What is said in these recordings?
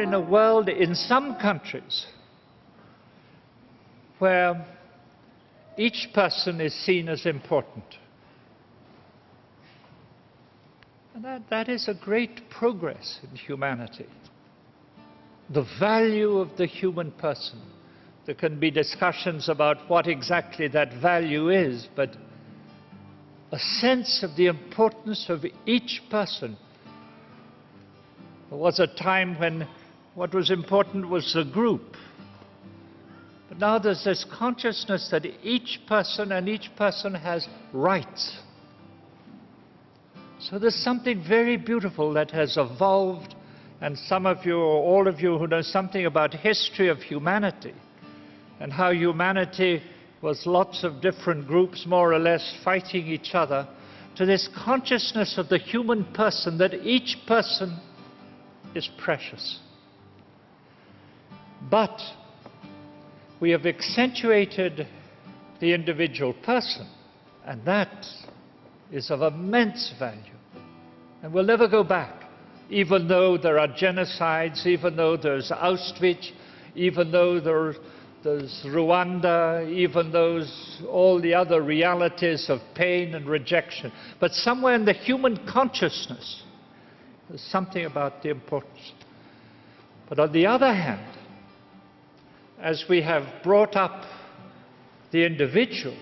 in a world, in some countries, where each person is seen as important. And that is a great progress in humanity. The value of the human person. There can be discussions about what exactly that value is, but a sense of the importance of each person. There was a time when what was important was the group. But now there's this consciousness that each person has rights. So there's something very beautiful that has evolved, and some of you, or all of you who know something about history of humanity, and how humanity was lots of different groups more or less fighting each other, to this consciousness of the human person, that each person is precious. But we have accentuated the individual person, and that is of immense value. And we'll never go back, even though there are genocides, even though there's Auschwitz, even though there's Rwanda, even those all the other realities of pain and rejection. But somewhere in the human consciousness, there's something about the importance. But on the other hand, as we have brought up the individual,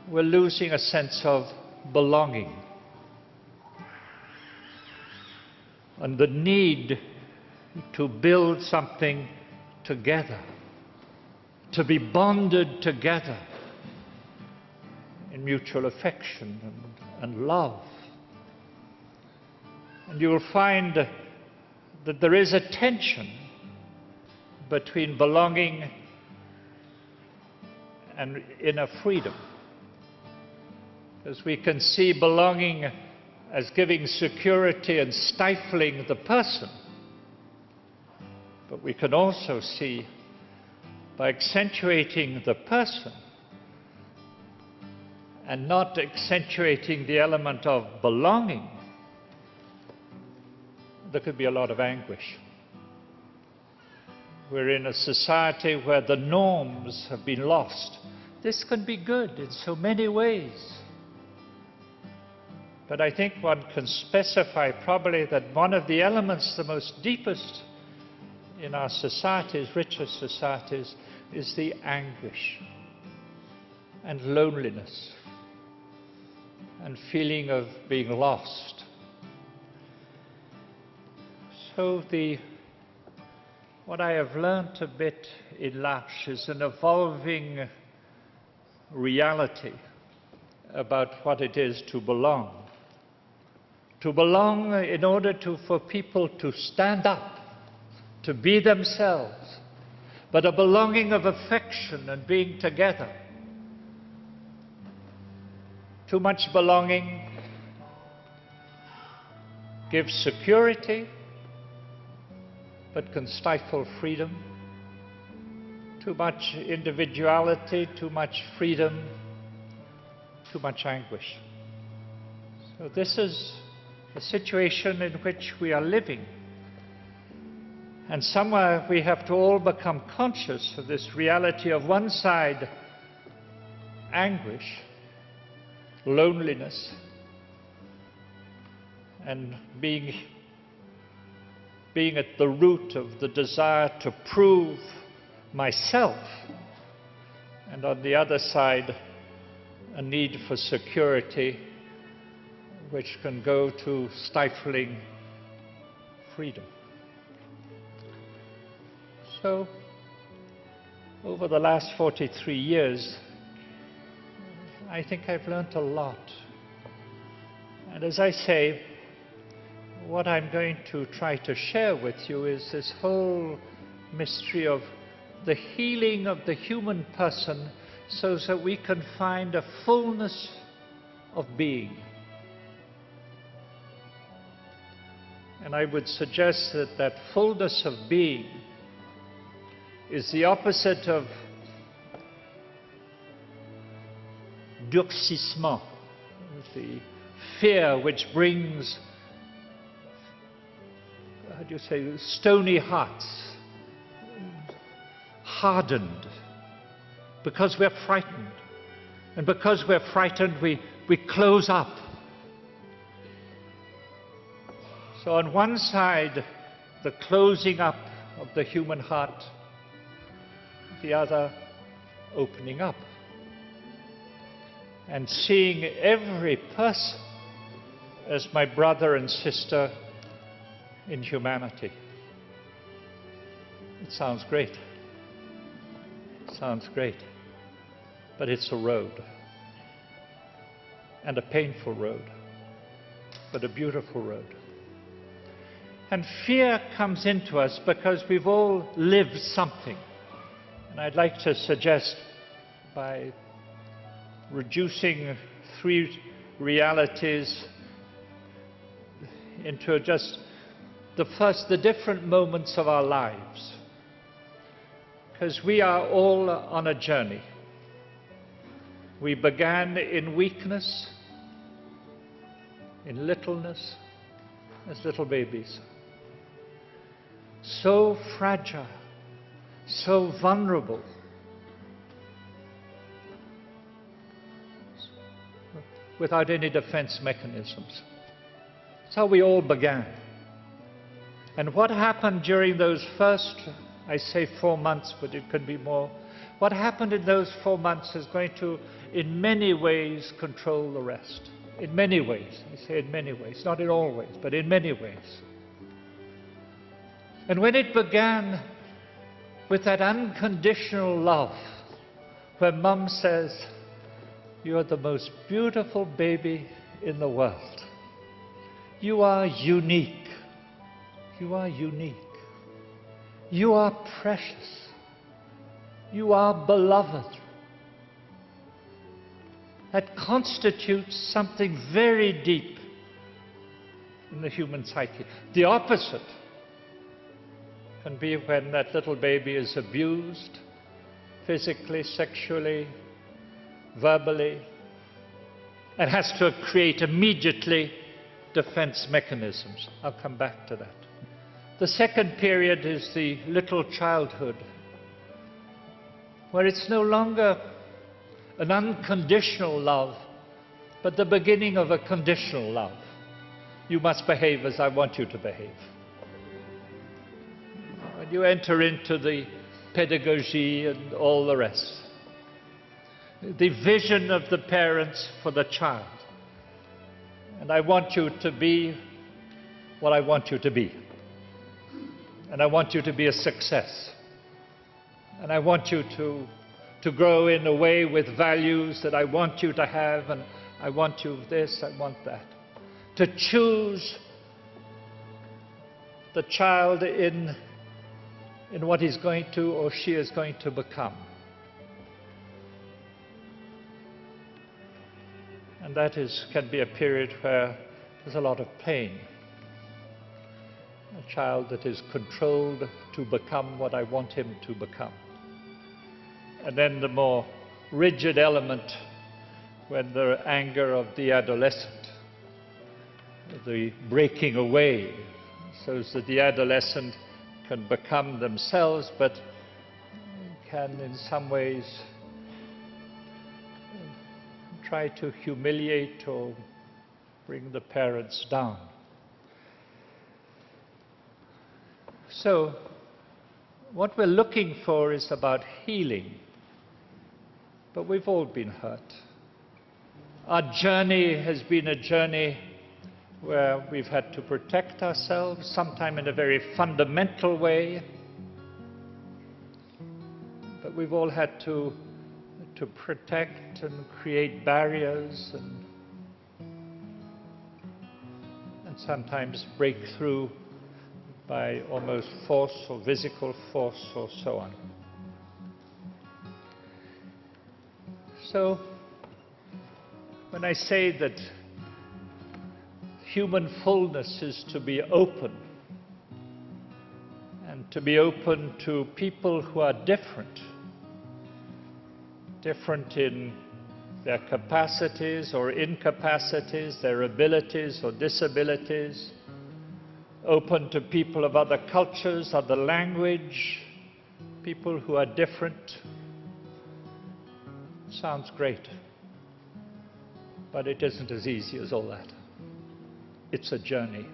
we're losing a sense of belonging. And the need to build something together, to be bonded together in mutual affection and love. And you will find that there is a tension between belonging and inner freedom. As we can see belonging as giving security and stifling the person, but we can also see, by accentuating the person and not accentuating the element of belonging, there could be a lot of anguish. We're in a society where the norms have been lost. This can be good in so many ways. But I think one can specify probably that one of the elements, the most deepest in our societies, richest societies, is the anguish and loneliness and feeling of being lost. So what I have learnt a bit in L'Arche is an evolving reality about what it is to belong. To belong in order for people to stand up, to be themselves, but a belonging of affection and being together. Too much belonging gives security, but can stifle freedom. Too much individuality, too much freedom, too much anguish. So this is the situation in which we are living. And somewhere we have to all become conscious of this reality of one side, anguish, loneliness, and being at the root of the desire to prove myself, and on the other side, a need for security, which can go to stifling freedom. So, over the last 43 years, I think I've learned a lot. And as I say, what I'm going to try to share with you is this whole mystery of the healing of the human person so that we can find a fullness of being. And I would suggest that that fullness of being is the opposite of durcissement, the fear which brings how do you say, stony hearts, hardened, because we're frightened. And because we're frightened, we close up. So on one side, the closing up of the human heart, the other, opening up. And seeing every person as my brother and sister in humanity. It sounds great. It sounds great. But it's a road. And a painful road. But a beautiful road. And fear comes into us because we've all lived something. And I'd like to suggest, by reducing 3 realities into just the different moments of our lives. Because we are all on a journey. We began in weakness, in littleness, as little babies. So fragile, so vulnerable. Without any defense mechanisms. That's how we all began. And what happened during those first, I say 4 months, but it could be more. What happened in those 4 months is going to, in many ways, control the rest. In many ways. I say in many ways. Not in all ways, but in many ways. And when it began with that unconditional love, where Mum says, "You're the most beautiful baby in the world. You are unique. You are unique. You are precious. You are beloved." That constitutes something very deep in the human psyche. The opposite can be when that little baby is abused, physically, sexually, verbally, and has to create immediately defense mechanisms. I'll come back to that. The second period is the little childhood, where it's no longer an unconditional love, but the beginning of a conditional love. You must behave as I want you to behave. When you enter into the pedagogy and all the rest, the vision of the parents for the child. And I want you to be what I want you to be. And I want you to be a success. And I want you to grow in a way with values that I want you to have, and I want you this, I want that. To choose the child in what he's going to or she is going to become. And that can be a period where there's a lot of pain. A child that is controlled to become what I want him to become. And then the more rigid element, when the anger of the adolescent, the breaking away, so that the adolescent can become themselves, but can in some ways try to humiliate or bring the parents down. So, what we're looking for is about healing. But we've all been hurt. Our journey has been a journey where we've had to protect ourselves, sometimes in a very fundamental way. But we've all had to protect and create barriers and sometimes break through by almost force or physical force or so on. So, when I say that human fullness is to be open, and to be open to people who are different in their capacities or incapacities, their abilities or disabilities, open to people of other cultures, other language, people who are different. Sounds great, but it isn't as easy as all that. It's a journey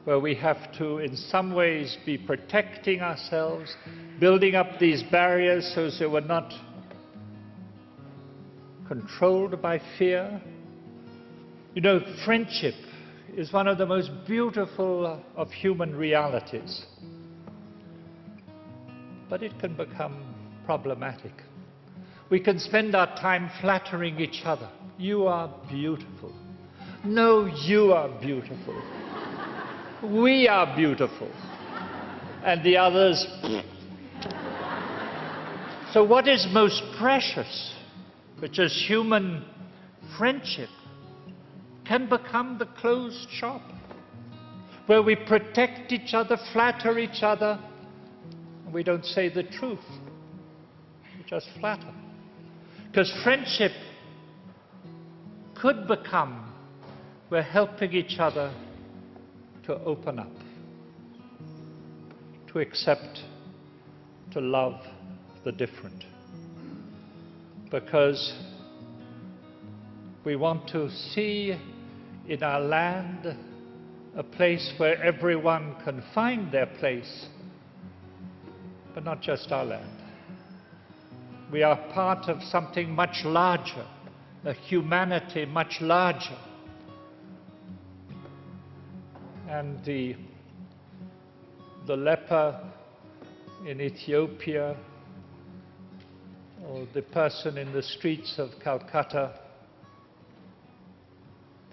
where we have to, in some ways, be protecting ourselves, building up these barriers so that we're not controlled by fear. You know, friendship is one of the most beautiful of human realities, but it can become problematic. We can spend our time flattering each other. You are beautiful. No, you are beautiful. We are beautiful. And the others. So what is most precious, which is human friendship, can become the closed shop, where we protect each other, flatter each other, and we don't say the truth. We just flatter. Because friendship could become, we're helping each other to open up, to accept, to love the different. Because we want to see in our land a place where everyone can find their place, but not just our land. We are part of something much larger, a humanity much larger. And the leper in Ethiopia, or the person in the streets of Calcutta,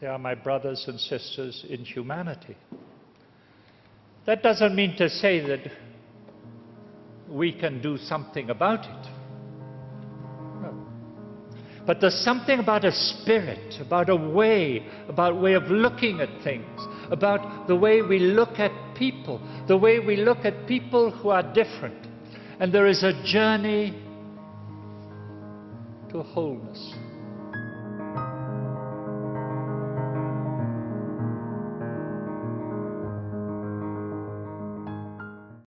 they are my brothers and sisters in humanity. That doesn't mean to say that we can do something about it. No. But there's something about a spirit, about a way of looking at things, about the way we look at people, the way we look at people who are different. And there is a journey to wholeness.